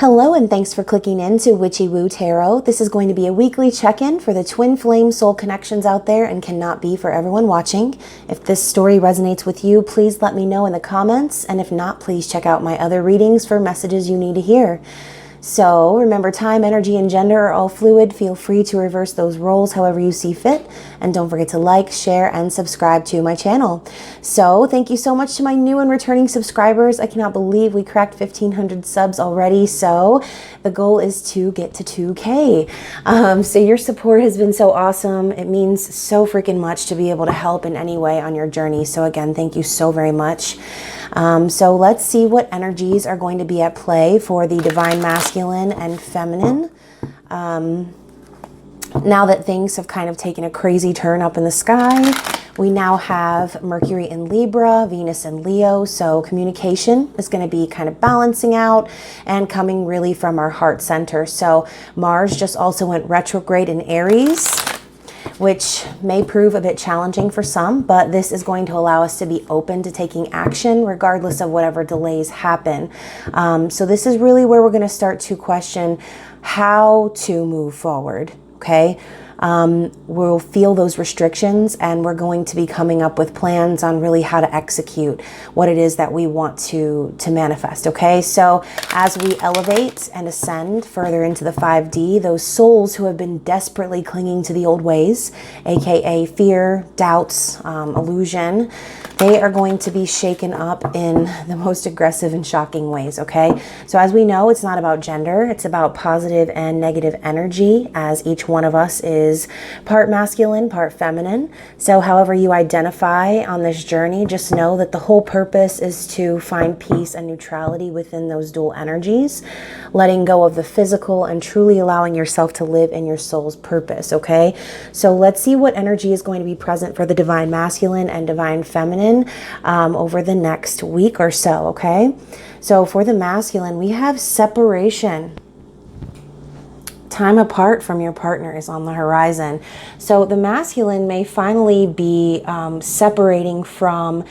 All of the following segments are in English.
Hello and thanks for clicking into Witchy-Woo Tarot. This is going to be a weekly check-in for the twin flame soul connections out there and cannot be for everyone watching. If this story resonates with you, please let me know in the comments. And if not, please check out my other readings for messages you need to hear. So remember, time, energy, and gender are all fluid. Feel free to reverse those roles however you see fit. And don't forget to like, share, and subscribe to my channel. So thank you so much to my new and returning subscribers. I cannot believe we cracked 1,500 subs already. So the goal is to get to 2K. So your support has been so awesome. It means so freaking much to be able to help in any way on your journey. So again, thank you so very much. So let's see what energies are going to be at play for the divine masculine and feminine. Now that things have kind of taken a crazy turn up in the sky, we now have Mercury in Libra, Venus in Leo. So communication is going to be kind of balancing out and coming really from our heart center. So Mars just also went retrograde in Aries, which may prove a bit challenging for some, but this is going to allow us to be open to taking action regardless of whatever delays happen. So this is really where we're going to start to question how to move forward, okay? We'll feel those restrictions and we're going to be coming up with plans on really how to execute what it is that we want to manifest, okay? So as we elevate and ascend further into the 5D, those souls who have been desperately clinging to the old ways, aka fear, doubts, illusion, they are going to be shaken up in the most aggressive and shocking ways, okay? So as we know, it's not about gender, it's about positive and negative energy, as each one of us is part masculine, part feminine. So however you identify on this journey, just know that the whole purpose is to find peace and neutrality within those dual energies, letting go of the physical and truly allowing yourself to live in your soul's purpose, okay? So let's see what energy is going to be present for the divine masculine and divine feminine over the next week or so, okay? So for the masculine, we have separation. Time apart from your partner is on the horizon. So the masculine may finally be separating from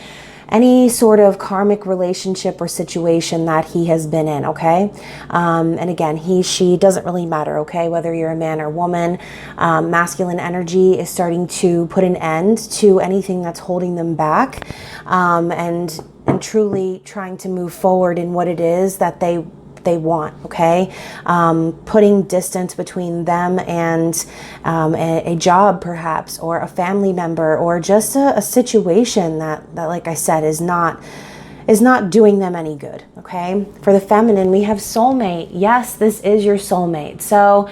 any sort of karmic relationship or situation that he has been in, okay? And again, he, she, doesn't really matter, okay? Whether you're a man or woman, masculine energy is starting to put an end to anything that's holding them back, and truly trying to move forward in what it is that they want, okay? Putting distance between them and a job perhaps, or a family member, or just a situation that like I said is not doing them any good, okay? For the feminine, we have soulmate. Yes, this is your soulmate. So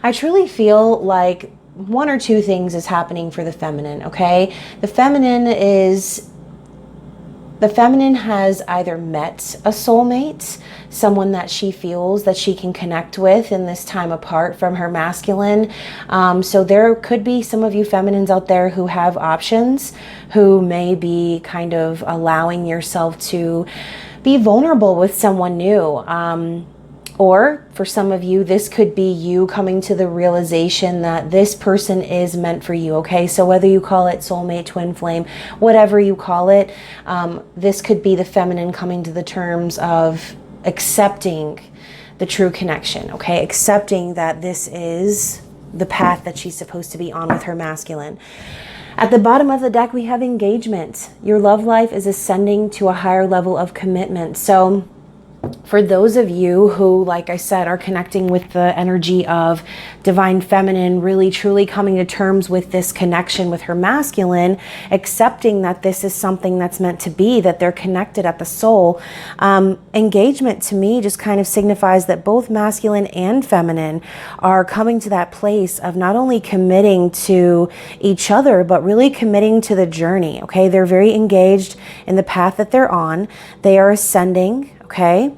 I truly feel like one or two things is happening for the feminine, okay? The feminine has either met a soulmate, someone that she feels that she can connect with in this time apart from her masculine. So there could be some of you feminines out there who have options, who may be kind of allowing yourself to be vulnerable with someone new. Or for some of you, this could be you coming to the realization that this person is meant for you, okay? So whether you call it soulmate, twin flame, whatever you call it, this could be the feminine coming to the terms of accepting the true connection, okay? Accepting that this is the path that she's supposed to be on with her masculine. At the bottom of the deck, we have engagement. Your love life is ascending to a higher level of commitment. So for those of you who, like I said, are connecting with the energy of divine feminine, really truly coming to terms with this connection with her masculine, accepting that this is something that's meant to be, that they're connected at the soul. Engagement to me just kind of signifies that both masculine and feminine are coming to that place of not only committing to each other, but really committing to the journey, okay? They're very engaged in the path that they're on. They are ascending, okay?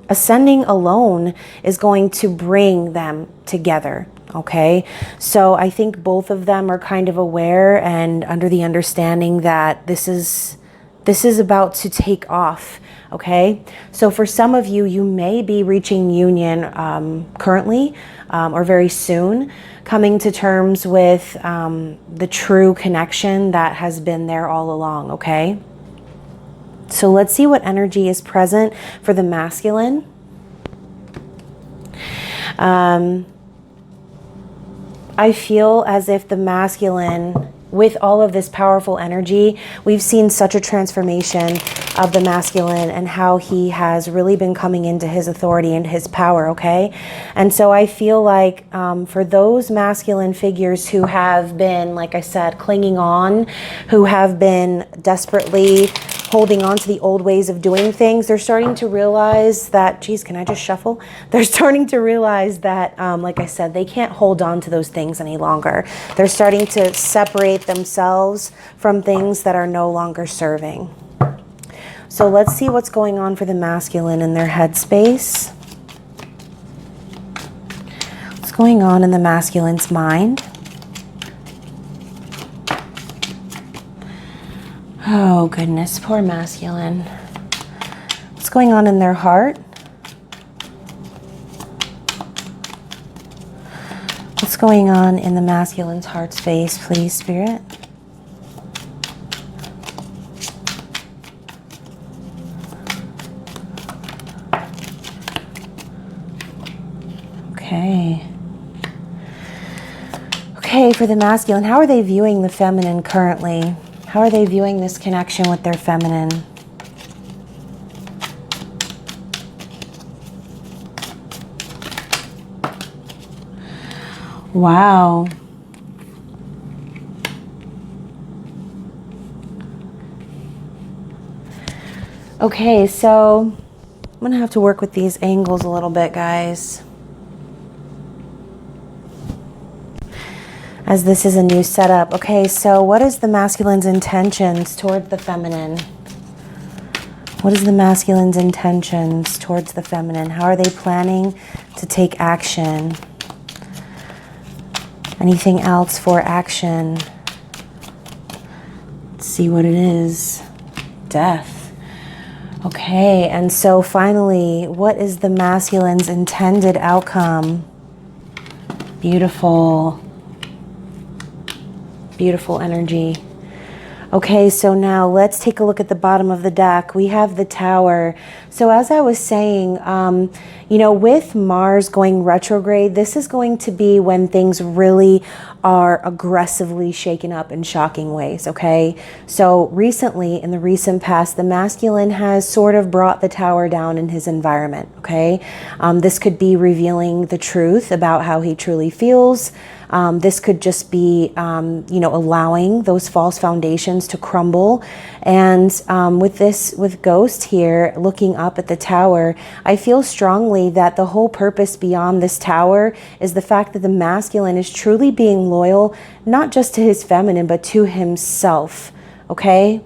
Ascending alone is going to bring them together, okay? So I think both of them are kind of aware and under the understanding that this is about to take off, okay? So for some of you, you may be reaching union currently or very soon, coming to terms with the true connection that has been there all along, okay? So let's see what energy is present for the masculine. I feel as if the masculine, with all of this powerful energy, we've seen such a transformation of the masculine and how he has really been coming into his authority and his power, okay? And so I feel like for those masculine figures who have been, like I said, clinging on, who have been desperately holding on to the old ways of doing things, they're starting to realize that, geez, can I just shuffle? They're starting to realize that, like I said, they can't hold on to those things any longer. They're starting to separate themselves from things that are no longer serving. So let's see what's going on for the masculine in their headspace. What's going on in the masculine's mind? Oh, goodness, poor masculine. What's going on in their heart? What's going on in the masculine's heart space, please, Spirit? Okay. Okay, for the masculine, how are they viewing the feminine currently? How are they viewing this connection with their feminine? Wow. Okay, so I'm going to have to work with these angles a little bit, guys, as this is a new setup. Okay, so what is the masculine's intentions toward the feminine? What is the masculine's intentions towards the feminine? How are they planning to take action? Anything else for action? Let's see what it is. Death. Okay, and so finally, what is the masculine's intended outcome? Beautiful. Beautiful energy. Okay, so now let's take a look at the bottom of the deck. We have the Tower. So as I was saying, you know, with Mars going retrograde, this is going to be when things really are aggressively shaken up in shocking ways, okay? So recently, in the recent past, the masculine has sort of brought the Tower down in his environment, okay? This could be revealing the truth about how he truly feels. This could just be, you know, allowing those false foundations to crumble. And with Ghost here looking up at the Tower, I feel strongly that the whole purpose beyond this Tower is the fact that the masculine is truly being loyal, not just to his feminine, but to himself, okay?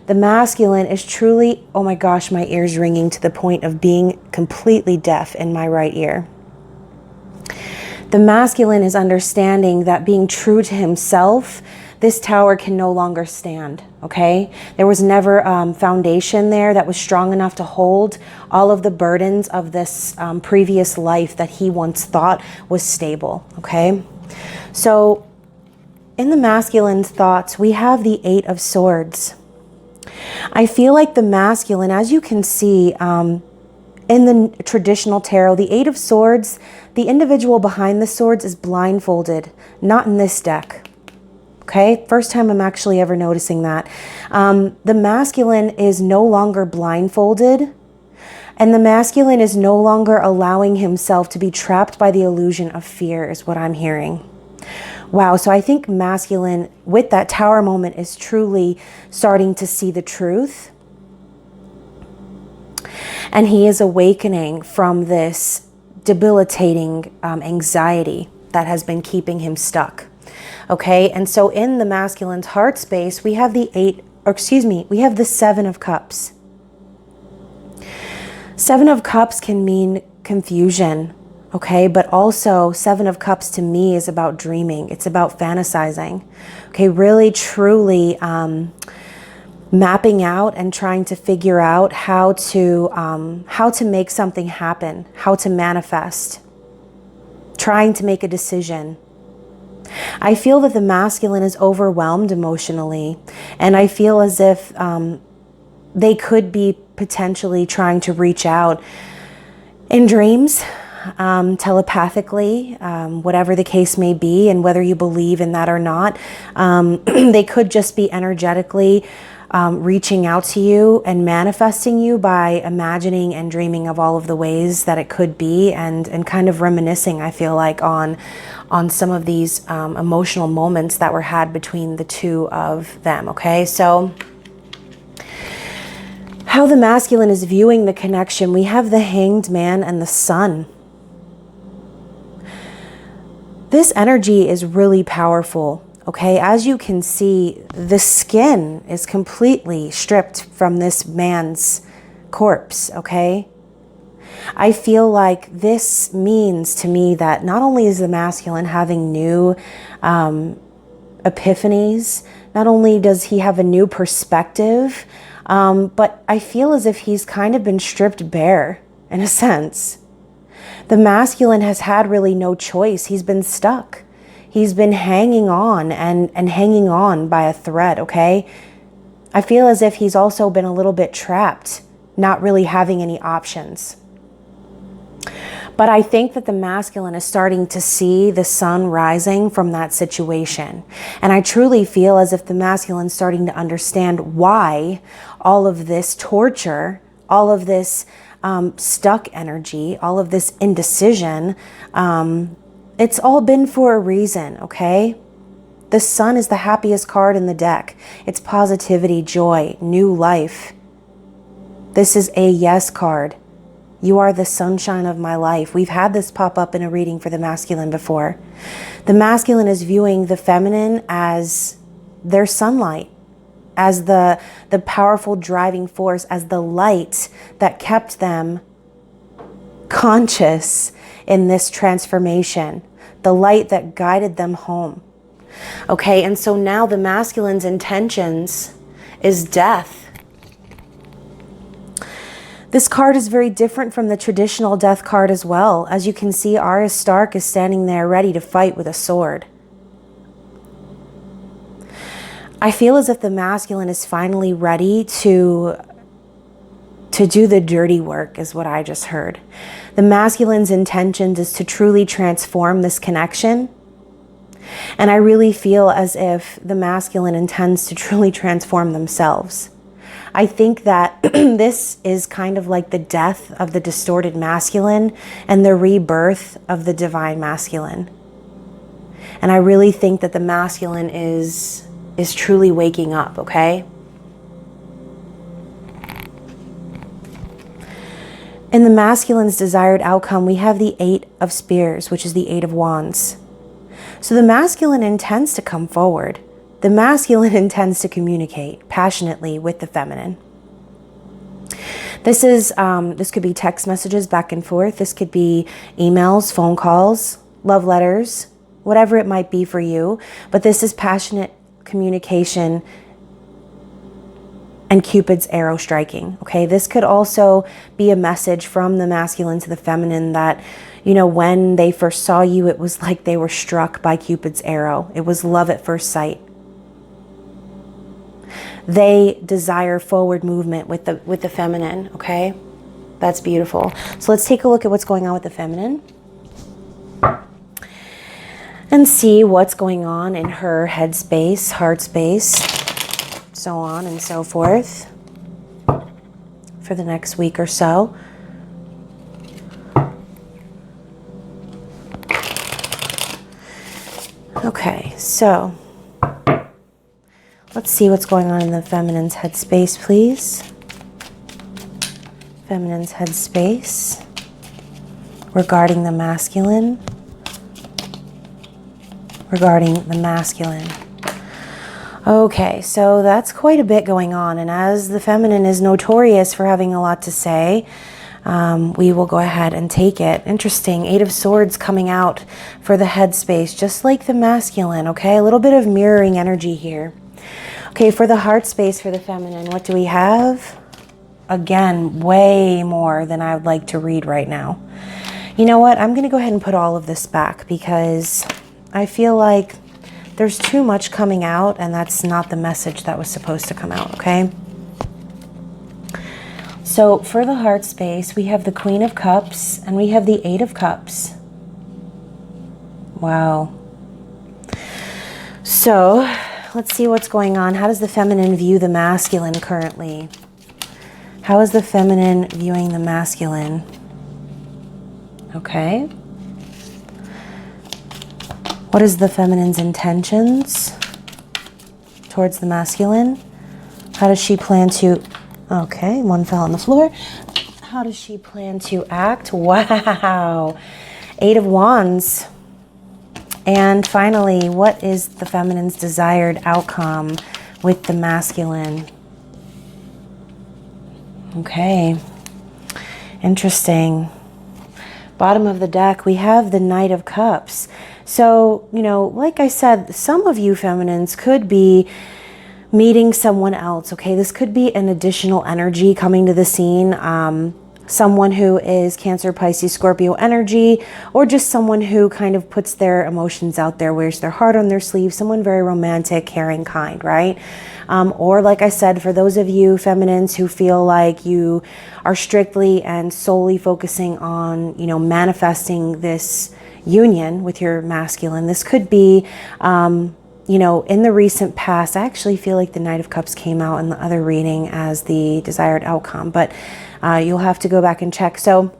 The masculine is truly, oh my gosh, my ear's ringing to the point of being completely deaf in my right ear. The masculine is understanding that being true to himself, this Tower can no longer stand, okay? There was never a foundation there that was strong enough to hold all of the burdens of this previous life that he once thought was stable, okay? So in the masculine's thoughts, we have the Eight of Swords. I feel like the masculine, as you can see, in the traditional tarot, the Eight of Swords, the individual behind the swords is blindfolded, not in this deck. Okay, first time I'm actually ever noticing that. The masculine is no longer blindfolded, and the masculine is no longer allowing himself to be trapped by the illusion of fear, is what I'm hearing. Wow, so I think masculine, with that Tower moment, is truly starting to see the truth. And he is awakening from this debilitating anxiety that has been keeping him stuck. Okay, and so in the masculine's heart space, we have we have the Seven of Cups. Seven of Cups can mean confusion, okay, but also Seven of Cups to me is about dreaming. It's about fantasizing, okay, really, truly mapping out and trying to figure out how to make something happen, how to manifest, trying to make a decision. I feel that the masculine is overwhelmed emotionally, and I feel as if they could be potentially trying to reach out in dreams, telepathically, whatever the case may be, and whether you believe in that or not. They could just be energetically reaching out to you and manifesting you by imagining and dreaming of all of the ways that it could be, and kind of reminiscing, I feel like, on some of these emotional moments that were had between the two of them. Okay, so how the masculine is viewing the connection, we have the Hanged Man and the Sun. This energy is really powerful, okay? As you can see, the skin is completely stripped from this man's corpse, okay? I feel like this means to me that not only is the masculine having new epiphanies, not only does he have a new perspective, but I feel as if he's kind of been stripped bare, in a sense. The masculine has had really no choice. He's been stuck. He's been hanging on and hanging on by a thread, okay? I feel as if he's also been a little bit trapped, not really having any options. But I think that the masculine is starting to see the sun rising from that situation. And I truly feel as if the masculine is starting to understand why all of this torture, all of this stuck energy, all of this indecision, it's all been for a reason, okay? The sun is the happiest card in the deck. It's positivity, joy, new life. This is a yes card. You are the sunshine of my life. We've had this pop up in a reading for the masculine before. The masculine is viewing the feminine as their sunlight, as the powerful driving force, as the light that kept them conscious in this transformation, the light that guided them home. Okay, and so now the masculine's intentions is death. This card is very different from the traditional death card as well. As you can see, Arya Stark is standing there ready to fight with a sword. I feel as if the masculine is finally ready to do the dirty work, is what I just heard. The masculine's intentions is to truly transform this connection. And I really feel as if the masculine intends to truly transform themselves. I think that this is kind of like the death of the distorted masculine and the rebirth of the divine masculine. And I really think that the masculine is truly waking up, okay? In the masculine's desired outcome, we have the 8 of Spears, which is the 8 of Wands. So the masculine intends to come forward. The masculine intends to communicate passionately with the feminine. This could be text messages back and forth. This could be emails, phone calls, love letters, whatever it might be for you. But this is passionate communication and Cupid's arrow striking. Okay, this could also be a message from the masculine to the feminine that, you know, when they first saw you, it was like they were struck by Cupid's arrow. It was love at first sight. They desire forward movement with the feminine, okay? That's beautiful. So let's take a look at what's going on with the feminine and see what's going on in her head space, heart space, so on and so forth for the next week or so. Okay, so let's see what's going on in the feminine's headspace, please. Feminine's headspace regarding the masculine. Regarding the masculine. Okay, so that's quite a bit going on. And as the feminine is notorious for having a lot to say, we will go ahead and take it. Interesting. 8 of Swords coming out for the headspace, just like the masculine, okay? A little bit of mirroring energy here. Okay, for the heart space for the feminine, what do we have? Again, way more than I would like to read right now. You know what? I'm going to go ahead and put all of this back because I feel like there's too much coming out and that's not the message that was supposed to come out, okay? So for the heart space, we have the Queen of Cups and we have the Eight of Cups. Wow. So let's see what's going on. How does the feminine view the masculine currently? How is the feminine viewing the masculine? Okay. What is the feminine's intentions towards the masculine? How does she plan to... Okay, one fell on the floor. How does she plan to act? Wow. Eight of Wands. And finally, what is the feminine's desired outcome with the masculine? Okay. Interesting. Bottom of the deck, we have the Knight of Cups. So, you know, like I said, some of you feminines could be meeting someone else, okay? This could be an additional energy coming to the scene. Someone who is Cancer, Pisces, Scorpio energy, or just someone who kind of puts their emotions out there, wears their heart on their sleeve, someone very romantic, caring, kind, right? Or like I said, for those of you feminines who feel like you are strictly and solely focusing on, you know, manifesting this union with your masculine, this could be, you know, in the recent past. I actually feel like the Knight of Cups came out in the other reading as the desired outcome, but you'll have to go back and check. So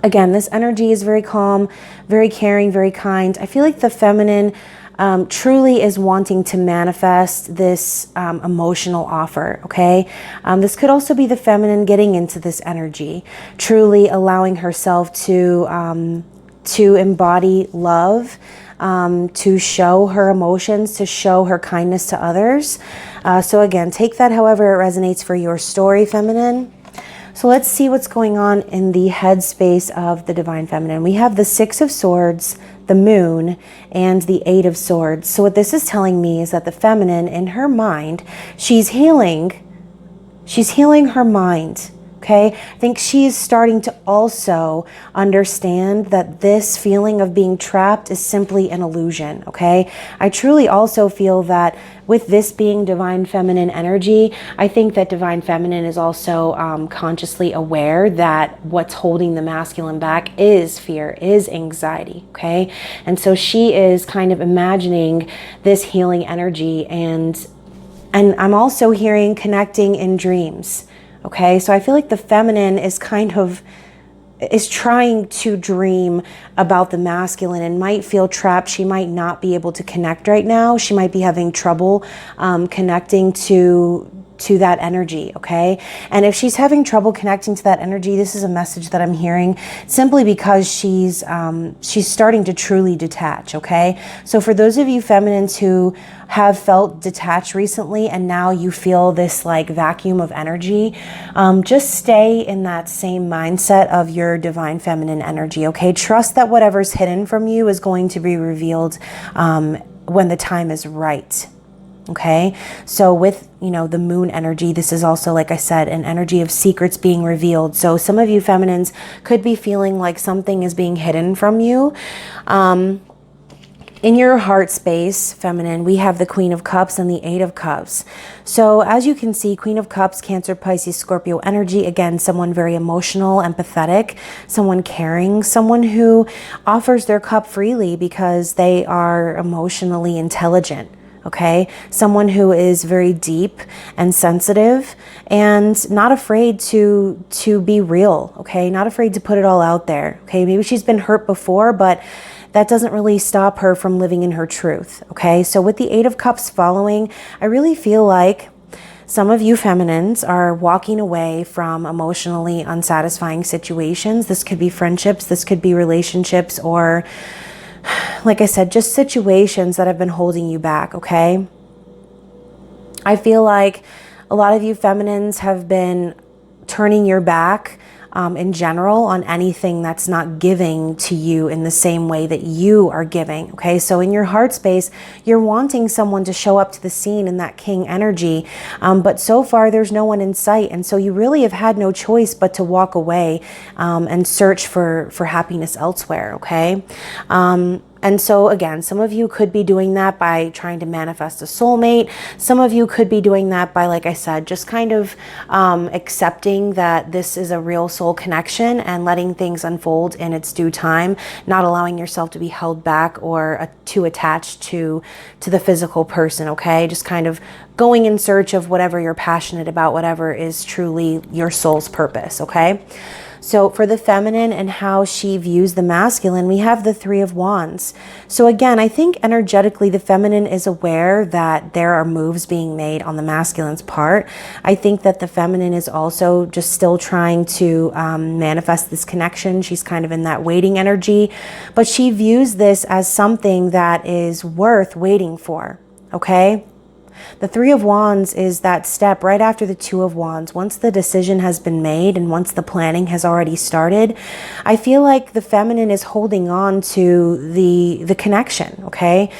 again, this energy is very calm, very caring, very kind. I feel like the feminine truly is wanting to manifest this emotional offer, okay? This could also be the feminine getting into this energy, truly allowing herself to embody love, to show her emotions, to show her kindness to others. So again, take that however it resonates for your story, feminine. So let's see what's going on in the headspace of the divine feminine. We have the Six of Swords, the Moon, and the Eight of Swords. So what this is telling me is that the feminine, in her mind, she's healing her mind. Okay, I think she's starting to also understand that this feeling of being trapped is simply an illusion. Okay, I truly also feel that with this being divine feminine energy, I think that divine feminine is also consciously aware that what's holding the masculine back is fear, is anxiety. Okay, and so she is kind of imagining this healing energy, and I'm also hearing connecting in dreams. Okay, so I feel like the feminine is trying to dream about the masculine and might feel trapped. She might not be able to connect right now. She might be having trouble connecting to that energy, okay? And if she's having trouble connecting to that energy, this is a message that I'm hearing simply because she's starting to truly detach, okay? So for those of you feminines who have felt detached recently and now you feel this like vacuum of energy, just stay in that same mindset of your divine feminine energy, okay? Trust that whatever's hidden from you is going to be revealed when the time is right. Okay, so with, you know, the moon energy, this is also, like I said, an energy of secrets being revealed. So some of you feminines could be feeling like something is being hidden from you. In your heart space, feminine, we have the Queen of Cups and the Eight of Cups. So as you can see, Queen of Cups, Cancer, Pisces, Scorpio energy, again, someone very emotional, empathetic, someone caring, someone who offers their cup freely because they are emotionally intelligent. Okay, someone who is very deep and sensitive and not afraid to be real. Okay, not afraid to put it all out there. Okay, maybe she's been hurt before, but that doesn't really stop her from living in her truth. Okay, so with the Eight of Cups following, I really feel like some of you feminines are walking away from emotionally unsatisfying situations. This could be friendships, this could be relationships, or like I said, just situations that have been holding you back, okay? I feel like a lot of you feminines have been turning your back in general on anything that's not giving to you in the same way that you are giving, okay? So in your heart space, you're wanting someone to show up to the scene in that king energy, but so far there's no one in sight, and so you really have had no choice but to walk away and search for happiness elsewhere, okay? And so again, some of you could be doing that by trying to manifest a soulmate. Some of you could be doing that by, like I said, just kind of accepting that this is a real soul connection and letting things unfold in its due time, not allowing yourself to be held back or too attached to the physical person, okay? Just kind of going in search of whatever you're passionate about, whatever is truly your soul's purpose, okay? So for the feminine and how she views the masculine, we have the Three of Wands. So again, I think energetically the feminine is aware that there are moves being made on the masculine's part. I think that the feminine is also just still trying to manifest this connection. She's kind of in that waiting energy, but she views this as something that is worth waiting for, okay? The Three of Wands is that step right after the Two of Wands. Once the decision has been made and once the planning has already started, I feel like the feminine is holding on to the connection, okay?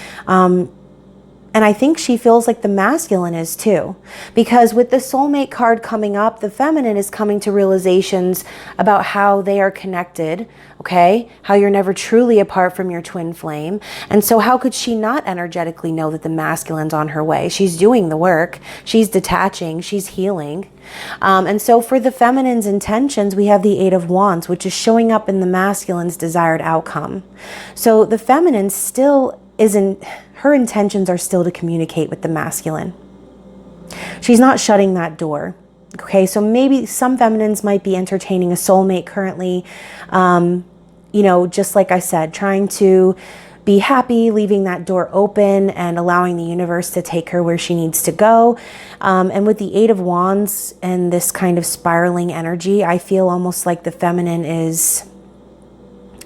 And I think she feels like the masculine is too. Because with the soulmate card coming up, the feminine is coming to realizations about how they are connected, okay? How you're never truly apart from your twin flame. And so how could she not energetically know that the masculine's on her way? She's doing the work. She's detaching. She's healing. And so for the feminine's intentions, we have the Eight of Wands, which is showing up in the masculine's desired outcome. So the feminine still isn't... her intentions are still to communicate with the masculine. She's not shutting that door. Okay, so maybe some feminines might be entertaining a soulmate currently. You know, just like I said, trying to be happy, leaving that door open and allowing the universe to take her where she needs to go. And with the Eight of Wands and this kind of spiraling energy, I feel almost like the feminine is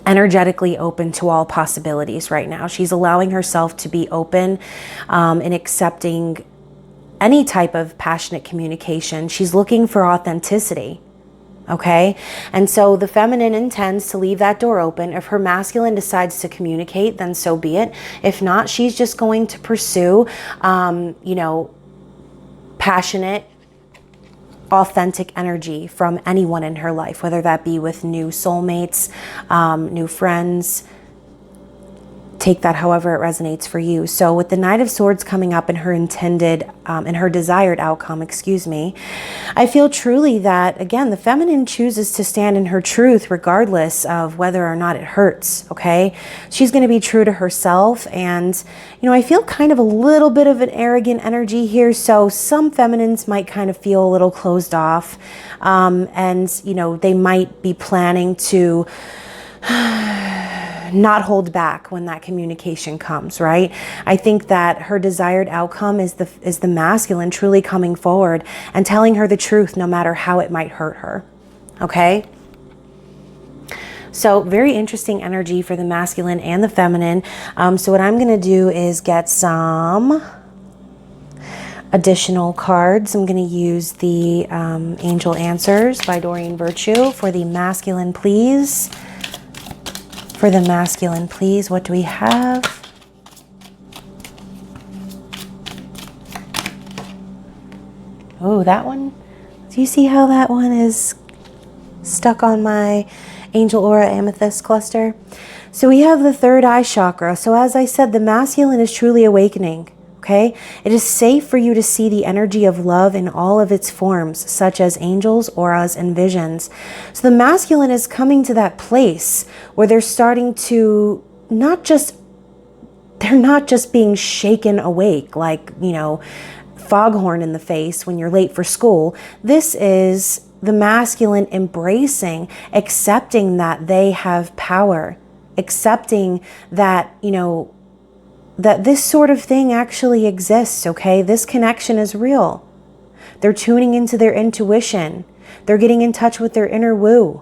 energetically open to all possibilities right now. She's allowing herself to be open and accepting any type of passionate communication. She's looking for authenticity, okay? And so the feminine intends to leave that door open. If her masculine decides to communicate, then so be it. If not, she's just going to pursue, you know, passionate, authentic energy from anyone in her life, whether that be with new soulmates, new friends. Take that however it resonates for you. So with the Knight of Swords coming up in her intended, in her desired outcome, excuse me, I feel truly that, again, the feminine chooses to stand in her truth regardless of whether or not it hurts, okay? She's going to be true to herself. And, you know, I feel kind of a little bit of an arrogant energy here. So some feminines might kind of feel a little closed off. And, you know, they might be planning to not hold back when that communication comes, right? I think that her desired outcome is the masculine truly coming forward and telling her the truth no matter how it might hurt her, okay? So very interesting energy for the masculine and the feminine. So what I'm going to do is get some additional cards. I'm going to use the Angel Answers by Doreen Virtue for the masculine, please. For the masculine, please, what do we have? Oh, that one. Do you see how that one is stuck on my Angel Aura Amethyst cluster? So we have the third eye chakra. So as I said, the masculine is truly awakening. Okay, it is safe for you to see the energy of love in all of its forms, such as angels, auras, and visions. So the masculine is coming to that place where they're starting to they're not just being shaken awake like, you know, foghorn in the face when you're late for school. This is the masculine embracing, accepting that they have power, accepting that, you know, that this sort of thing actually exists, okay? This connection is real. They're tuning into their intuition. They're getting in touch with their inner woo,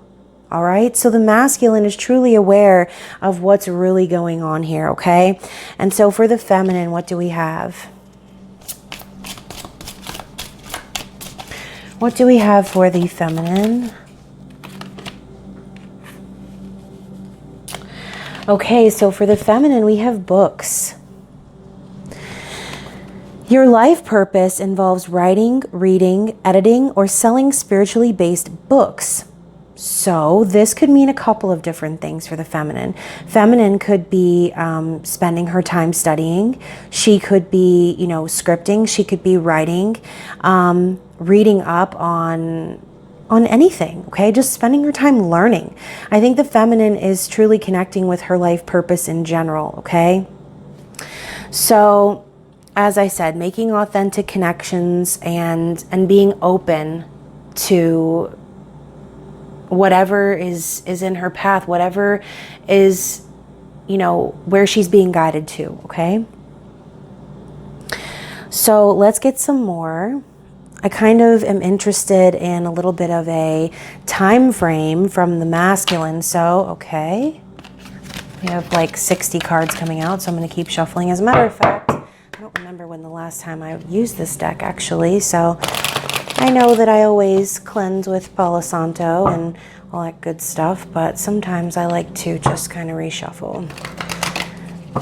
all right? So the masculine is truly aware of what's really going on here, okay? And so for the feminine, what do we have? What do we have for the feminine? Okay, so for the feminine, we have books. Your life purpose involves writing, reading, editing, or selling spiritually based books. So this could mean a couple of different things for the feminine. Feminine could be spending her time studying. She could be, you know, scripting. She could be writing, reading up on anything, okay? Just spending her time learning. I think the feminine is truly connecting with her life purpose in general, okay? So, as I said, making authentic connections and being open to whatever is in her path, whatever is, you know, where she's being guided to, okay? So let's get some more. I kind of am interested in a little bit of a time frame from the masculine. So, okay, we have like 60 cards coming out, so I'm going to keep shuffling. As a matter of fact, I don't remember when the last time I used this deck, actually, so I know that I always cleanse with Palo Santo and all that good stuff, but sometimes I like to just kind of reshuffle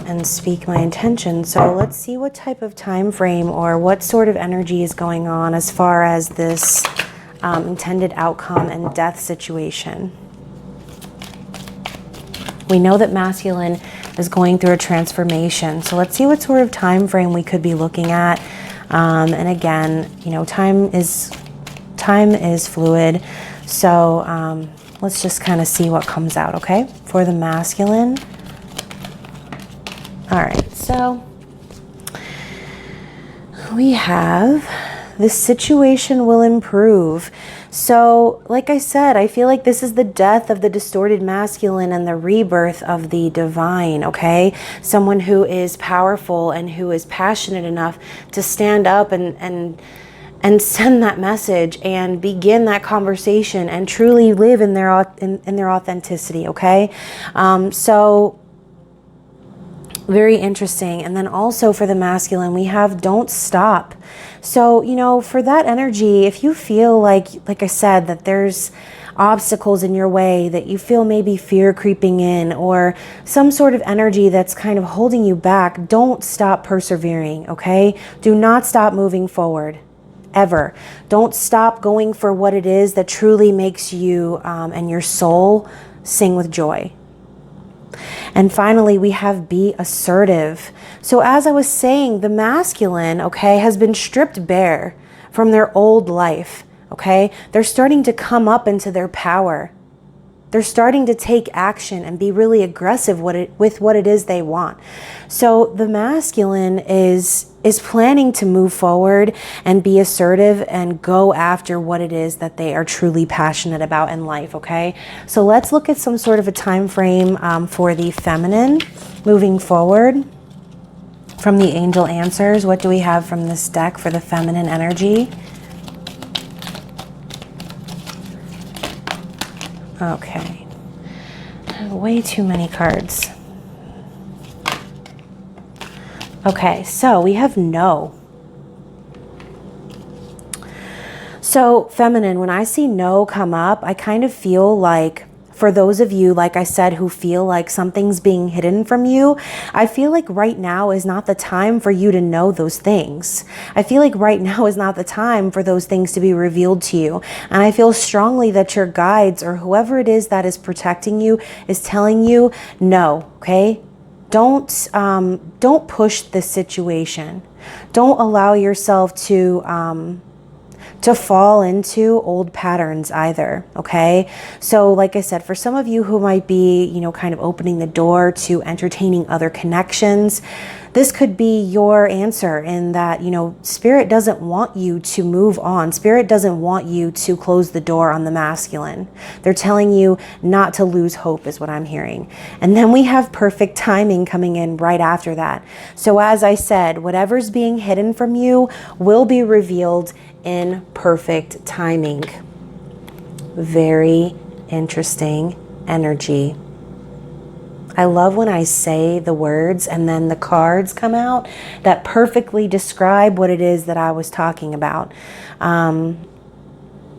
and speak my intention. So let's see what type of time frame or what sort of energy is going on as far as this intended outcome and death situation. We know that masculine is going through a transformation. So let's see what sort of time frame we could be looking at. And again, you know, time is fluid. So let's just kind of see what comes out, okay? For the masculine. All right, so we have the situation will improve. So, like I said, I feel like this is the death of the distorted masculine and the rebirth of the divine, okay? Someone who is powerful and who is passionate enough to stand up and send that message and begin that conversation and truly live in their authenticity, okay? So very interesting. And then also for the masculine, we have don't stop. So, you know, for that energy, if you feel like I said, that there's obstacles in your way, that you feel maybe fear creeping in or some sort of energy that's kind of holding you back, don't stop persevering, okay? Do not stop moving forward. Ever. Don't stop going for what it is that truly makes you and your soul sing with joy. And finally, we have be assertive. So as I was saying, the masculine, okay, has been stripped bare from their old life, okay? They're starting to come up into their power. They're starting to take action and be really aggressive with what it is they want. So the masculine is planning to move forward and be assertive and go after what it is that they are truly passionate about in life, okay? So let's look at some sort of a time frame for the feminine moving forward. From the angel answers, what do we have from this deck for the feminine energy? Okay, I have way too many cards. Okay, so we have no. So feminine, when I see no come up, I kind of feel like, for those of you, like I said, who feel like something's being hidden from you, I feel like right now is not the time for you to know those things. I feel like right now is not the time for those things to be revealed to you. And I feel strongly that your guides or whoever it is that is protecting you is telling you no, okay? Don't push this situation. Don't allow yourself to fall into old patterns either, okay? So like I said, for some of you who might be, you know, kind of opening the door to entertaining other connections, this could be your answer in that, you know, Spirit doesn't want you to move on. Spirit doesn't want you to close the door on the masculine. They're telling you not to lose hope is what I'm hearing. And then we have perfect timing coming in right after that. So as I said, whatever's being hidden from you will be revealed in perfect timing. Very interesting energy. I love when I say the words and then the cards come out that perfectly describe what it is that I was talking about.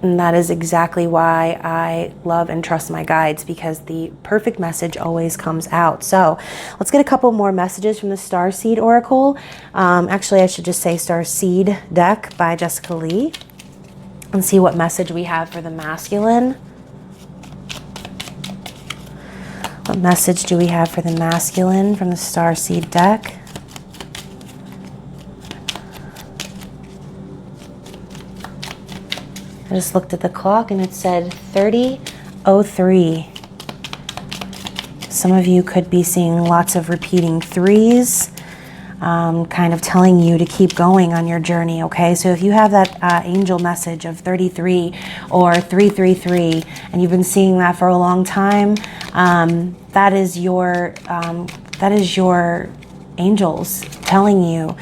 And that is exactly why I love and trust my guides, because the perfect message always comes out. So let's get a couple more messages from the Starseed Oracle. Actually, I should just say Starseed deck by Jessica Lee, and see what message we have for the masculine. What message do we have for the masculine from the Starseed deck? I just looked at the clock and it said 30:03. Some of you could be seeing lots of repeating threes, kind of telling you to keep going on your journey, okay? So if you have that angel message of 33 or 333, and you've been seeing that for a long time, that is your angels telling you,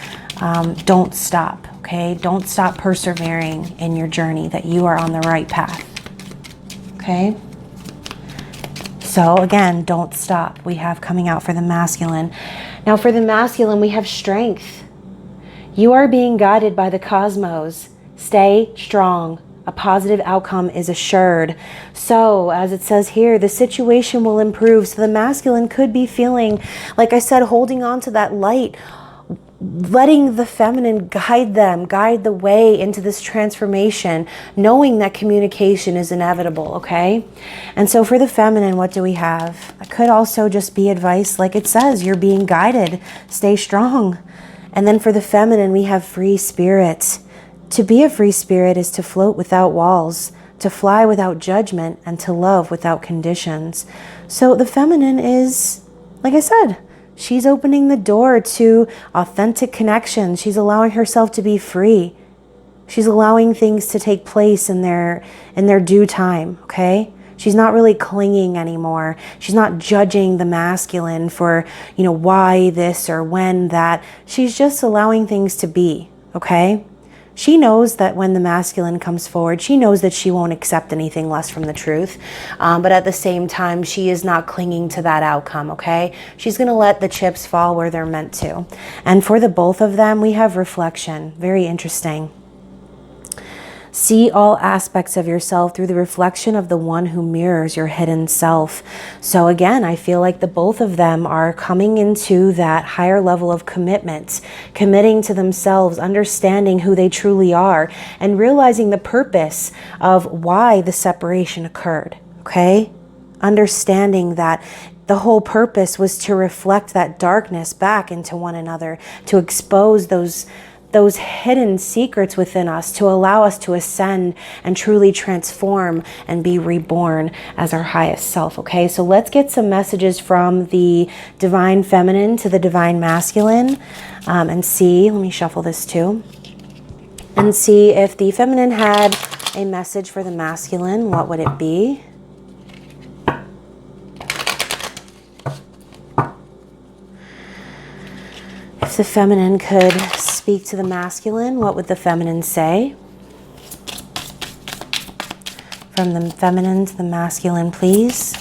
don't stop, okay? Don't stop persevering in your journey, that you are on the right path, okay? So again, don't stop. We have coming out for the masculine. Now for the masculine, we have strength. You are being guided by the cosmos. Stay strong. A positive outcome is assured. So as it says here, the situation will improve. So the masculine could be feeling, like I said, holding on to that light, letting the feminine guide them, guide the way into this transformation, knowing that communication is inevitable, okay? And so for the feminine, what do we have? It could also just be advice, like it says, you're being guided, stay strong. And then for the feminine, we have free spirit. To be a free spirit is to float without walls, to fly without judgment, and to love without conditions. So the feminine is, like I said, she's opening the door to authentic connection. She's allowing herself to be free. She's allowing things to take place in their due time, okay? She's not really clinging anymore. She's not judging the masculine for, why this or when that. She's just allowing things to be, okay? She knows that when the masculine comes forward, she knows that she won't accept anything less from the truth. But at the same time, she is not clinging to that outcome, okay? She's going to let the chips fall where they're meant to. And for the both of them, we have reflection. Very interesting. See all aspects of yourself through the reflection of the one who mirrors your hidden self. So again, I feel like the both of them are coming into that higher level of commitment, committing to themselves, understanding who they truly are, and realizing the purpose of why the separation occurred, okay? Understanding that the whole purpose was to reflect that darkness back into one another, to expose those hidden secrets within us, to allow us to ascend and truly transform and be reborn as our highest self, okay? So let's get some messages from the divine feminine to the divine masculine, and see, let me shuffle this too, and see if the feminine had a message for the masculine, what would it be? If the feminine could speak to the masculine, what would the feminine say? From the feminine to the masculine, please.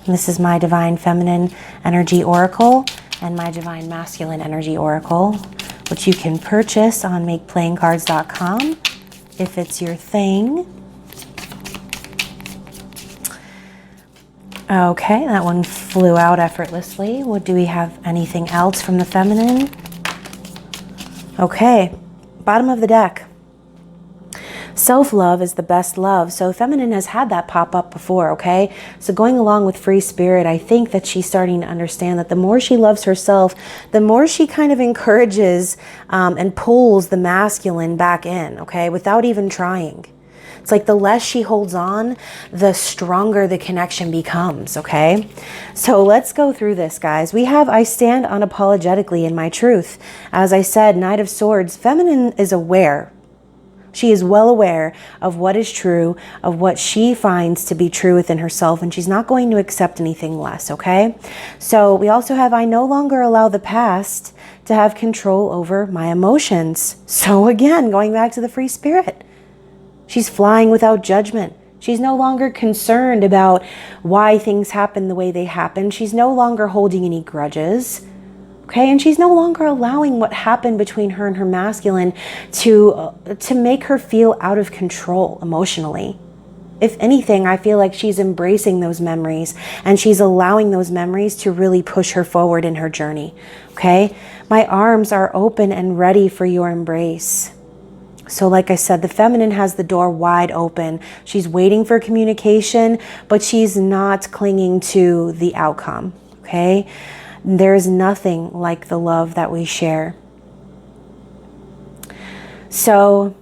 And this is my divine feminine energy oracle and my divine masculine energy oracle, which you can purchase on makeplayingcards.com if it's your thing. Okay, that one flew out effortlessly. What do we have? Anything else from the feminine? Okay, bottom of the deck. Self-love is the best love. So feminine has had that pop up before, okay? So going along with free spirit, I think that she's starting to understand that the more she loves herself, the more she kind of encourages and pulls the masculine back in, okay? Without even trying. It's like the less she holds on, the stronger the connection becomes, okay? So let's go through this, guys. We have, I stand unapologetically in my truth. As I said, Knight of Swords, feminine is aware. She is well aware of what is true, of what she finds to be true within herself, and she's not going to accept anything less, okay? So we also have, I no longer allow the past to have control over my emotions. So again, going back to the free spirit. She's flying without judgment. She's no longer concerned about why things happen the way they happen. She's no longer holding any grudges. Okay, and she's no longer allowing what happened between her and her masculine to make her feel out of control emotionally. If anything, I feel like she's embracing those memories and she's allowing those memories to really push her forward in her journey. Okay, my arms are open and ready for your embrace. So like I said, the feminine has the door wide open. She's waiting for communication, but she's not clinging to the outcome, okay? There's nothing like the love that we share. So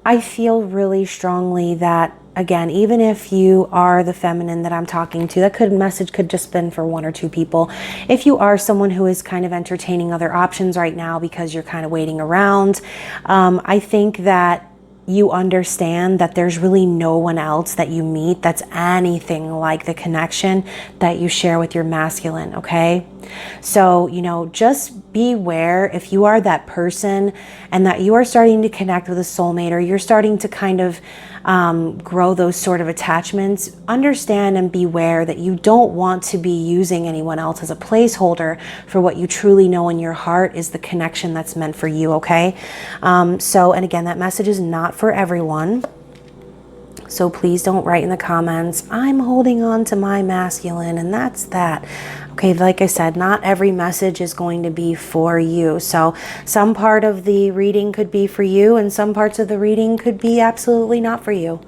I feel really strongly that, again, even if you are the feminine that I'm talking to, that message could just been for 1 or 2 people. If you are someone who is kind of entertaining other options right now because you're kind of waiting around, I think that you understand that there's really no one else that you meet that's anything like the connection that you share with your masculine, okay? So, you know, just beware if you are that person and that you are starting to connect with a soulmate, or you're starting to kind of grow those sort of attachments. Understand and beware that you don't want to be using anyone else as a placeholder for what you truly know in your heart is the connection that's meant for you, okay? And again, that message is not for everyone. So please don't write in the comments, I'm holding on to my masculine and that's that. Okay, like I said, not every message is going to be for you. So some part of the reading could be for you and some parts of the reading could be absolutely not for you.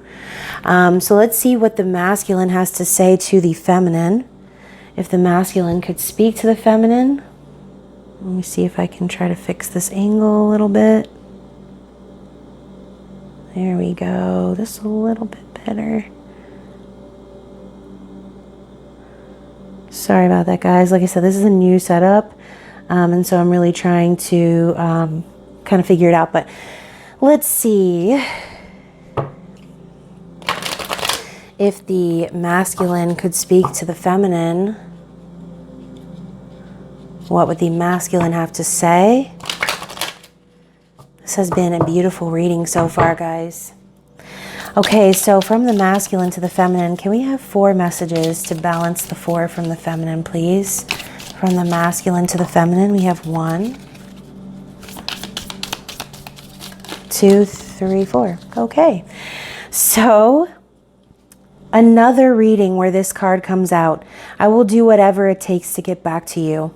So let's see what the masculine has to say to the feminine. If the masculine could speak to the feminine. Let me see if I can try to fix this angle a little bit. There we go, just a little bit better. Sorry about that, guys. Like I said, this is a new setup, and so I'm really trying to kind of figure it out. But let's see if the masculine could speak to the feminine. What would the masculine have to say? This has been a beautiful reading so far, guys. Okay, so from the masculine to the feminine, can we have 4 messages to balance the 4 from the feminine, please? From the masculine to the feminine, we have 1, 2, 3, 4. Okay, so another reading where this card comes out. I will do whatever it takes to get back to you.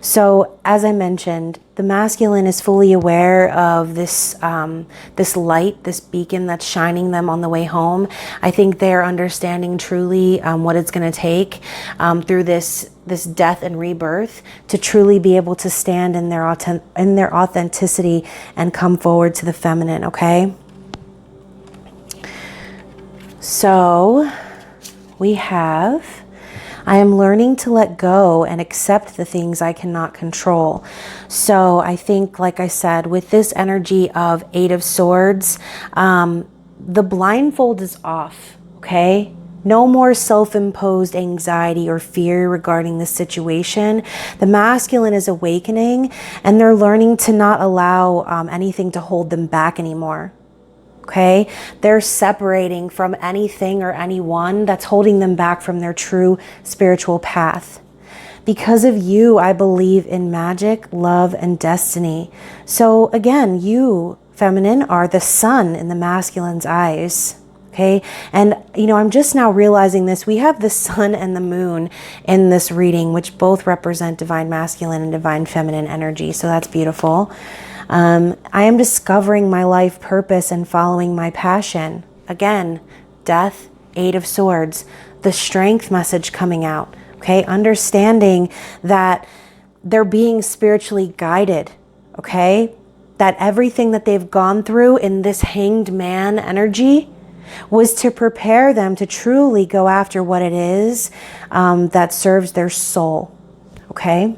So as I mentioned, the masculine is fully aware of this this light, this beacon that's shining them on the way home. I think they're understanding truly what it's going to take through this death and rebirth to truly be able to stand in their authenticity and come forward to the feminine, okay? So we have, I am learning to let go and accept the things I cannot control. So I think, like I said, with this energy of 8 of Swords, the blindfold is off, okay? No more self-imposed anxiety or fear regarding the situation. The masculine is awakening and they're learning to not allow anything to hold them back anymore. Okay, they're separating from anything or anyone that's holding them back from their true spiritual path. Because of you, I believe in magic, love, and destiny. So again, you, feminine, are the sun in the masculine's eyes. Okay, and you know, I'm just now realizing this. We have the sun and the moon in this reading, which both represent divine masculine and divine feminine energy. So that's beautiful. I am discovering my life purpose and following my passion. Again, death, 8 of Swords, the strength message coming out. Okay, understanding that they're being spiritually guided. Okay, that everything that they've gone through in this hanged man energy was to prepare them to truly go after what it is that serves their soul. Okay.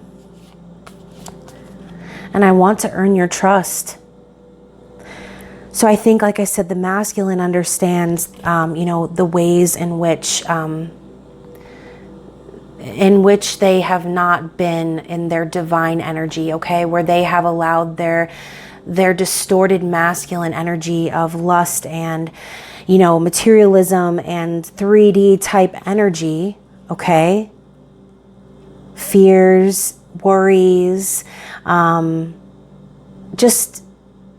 And I want to earn your trust. So I think, like I said, the masculine understands, you know, the ways in which they have not been in their divine energy, okay? Where they have allowed their distorted masculine energy of lust and, you know, materialism and 3D type energy, okay? Fears, worries, just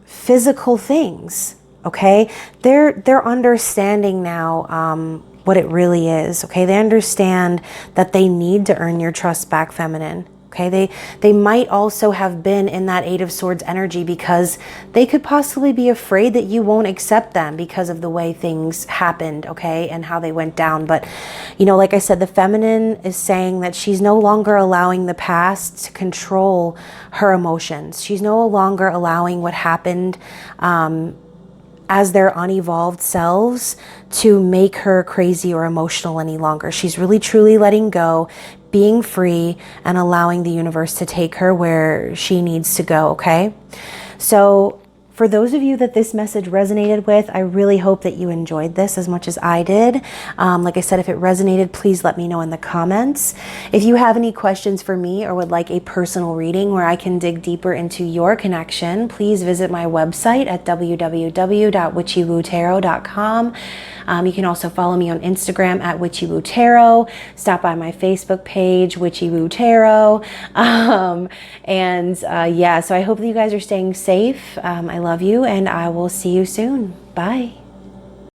physical things, okay? They're understanding now what it really is, okay? They understand that they need to earn your trust back, feminine, Okay, they might also have been in that Eight of Swords energy because they could possibly be afraid that you won't accept them because of the way things happened, okay, and how they went down. But, you know, like I said, the feminine is saying that she's no longer allowing the past to control her emotions. She's no longer allowing what happened as their unevolved selves to make her crazy or emotional any longer. She's really truly letting go, being free, and allowing the universe to take her where she needs to go, okay? So for those of you that this message resonated with, I really hope that you enjoyed this as much as I did. Like I said, if it resonated, please let me know in the comments. If you have any questions for me or would like a personal reading where I can dig deeper into your connection, please visit my website at www.witchywootarot.com. You can also follow me on Instagram at Witchy-Woo Tarot. Stop by my Facebook page, Witchy-Woo Tarot. Yeah, so I hope that you guys are staying safe. I love you, and I will see you soon. Bye.